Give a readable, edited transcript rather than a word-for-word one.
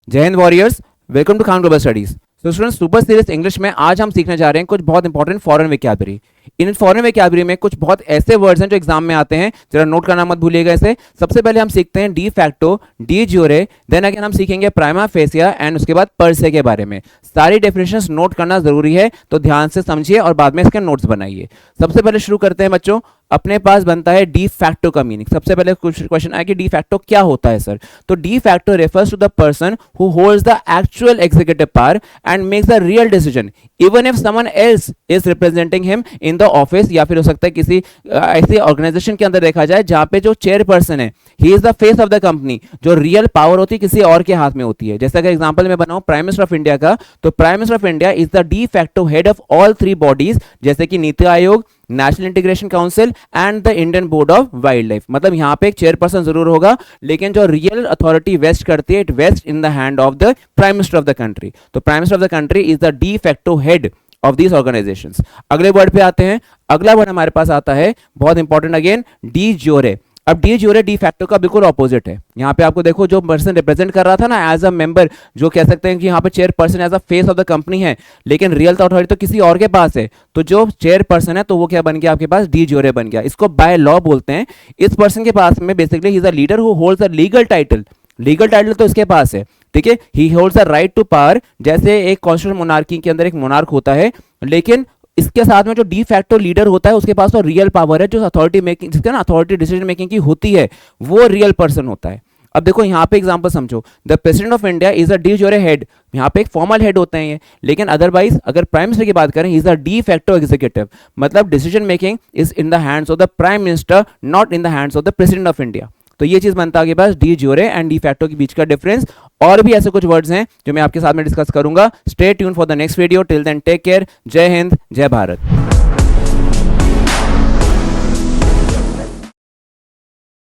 जय Hind warriors, welcome to Khan global studies. तो students, super serious English में आज हम सीखने जा रहे हैं कुछ बहुत इंपॉर्टेंट फॉरेन वोकैबुलरी। इन फॉरेन वोकैबुलरी में कुछ बहुत ऐसे वर्ड्स हैं जो एग्जाम में आते हैं, जरा नोट करना मत भूलिएगा इसे। सबसे पहले हम सीखते हैं de facto, de jure, then again हम सीखेंगे प्राइमा फेसिया एंड उसके बाद पर से के बारे में। सारी डेफिनेशंस नोट करना जरूरी है, तो ध्यान से समझिए और बाद में इसके नोट्स बनाइए। सबसे पहले शुरू करते हैं बच्चों। अपने पास बनता है डी फैक्टो का मीनिंग। सबसे पहले कुछ क्वेश्चन आया कि डी फैक्टो क्या होता है सर। तो de facto refers to the person who holds the actual executive power and makes the real decision even if someone else is representing him in the office, या फिर हो सकता है किसी ऐसी ऑर्गेनाइजेशन के अंदर देखा जाए जहां पे जो चेयरपर्सन है he is the face of the company, जो रियल पावर होती है किसी और के हाथ में होती है। जैसे अगर एग्जांपल मैं बनाऊं प्राइम मिनिस्टर ऑफ इंडिया का, तो prime minister of India is the de facto head of all three bodies, जैसे कि NITI Aayog, national integration council and the Indian board of wild life. मतलब यहां पे एक चेयरपर्सन जरूर होगा, लेकिन जो रियल अथॉरिटी वेस्ट करती है, it vest in the hand of the prime minister of the country. तो prime minister of the country is the de facto head of these organisations. अगले वर्ड पे आते हैं। अगला वर्ड हमारे पास आता है, बहुत इंपॉर्टेंट अगेन, डी ज्यूरे। अब डी ज्यूरे डी फैक्टो का बिल्कुल ऑपोजिट है। यहाँ पे आपको देखो, जो पर्सन रिप्रेजेंट कर रहा था ना एज अ मेंबर, जो कह सकते हैं कि यहाँ पे chairperson as a face of the company है, लेकिन रियल अथॉरिटी तो किसी और के पास है, तो जो चेयर पर्सन है तो वो क्या बन गया आपके पास, डी ज्यूरे बन गया। इसको बाय लॉ बोलते हैं। इस पर्सन के पास में basically he is a leader who holds a legal title. Legal title तो इसके पास है, ठीक है। He holds a right to power, जैसे एक कॉन्स्टिट्यूशनल मोनार्की के अंदर एक मोनार्क होता है, लेकिन इसके साथ में जो डी फैक्टो लीडर होता है उसके पास तो रियल पावर है, जो अथॉरिटी मेकिंग, जिसका ना अथॉरिटी डिसीजन मेकिंग की होती है, वो रियल पर्सन होता है। अब देखो यहाँ पे एग्जांपल समझो, the president of India is a de jure head. यहाँ पे एक फॉर्मल हेड होते हैं ये, लेकिन अदरवाइज अगर प्राइम मिनिस्टर की बात करें, is a de facto executive. मतलब decision making is in the hands of the prime minister, not in the hands of the president of India. तो ये चीज बनता है आपके पास de jure and de facto के बीच का डिफरेंस। और भी ऐसे कुछ वर्ड्स हैं जो मैं आपके साथ में डिस्कस करूंगा। Stay tune for the next video. Till then take care. जय हिंद, जय भारत।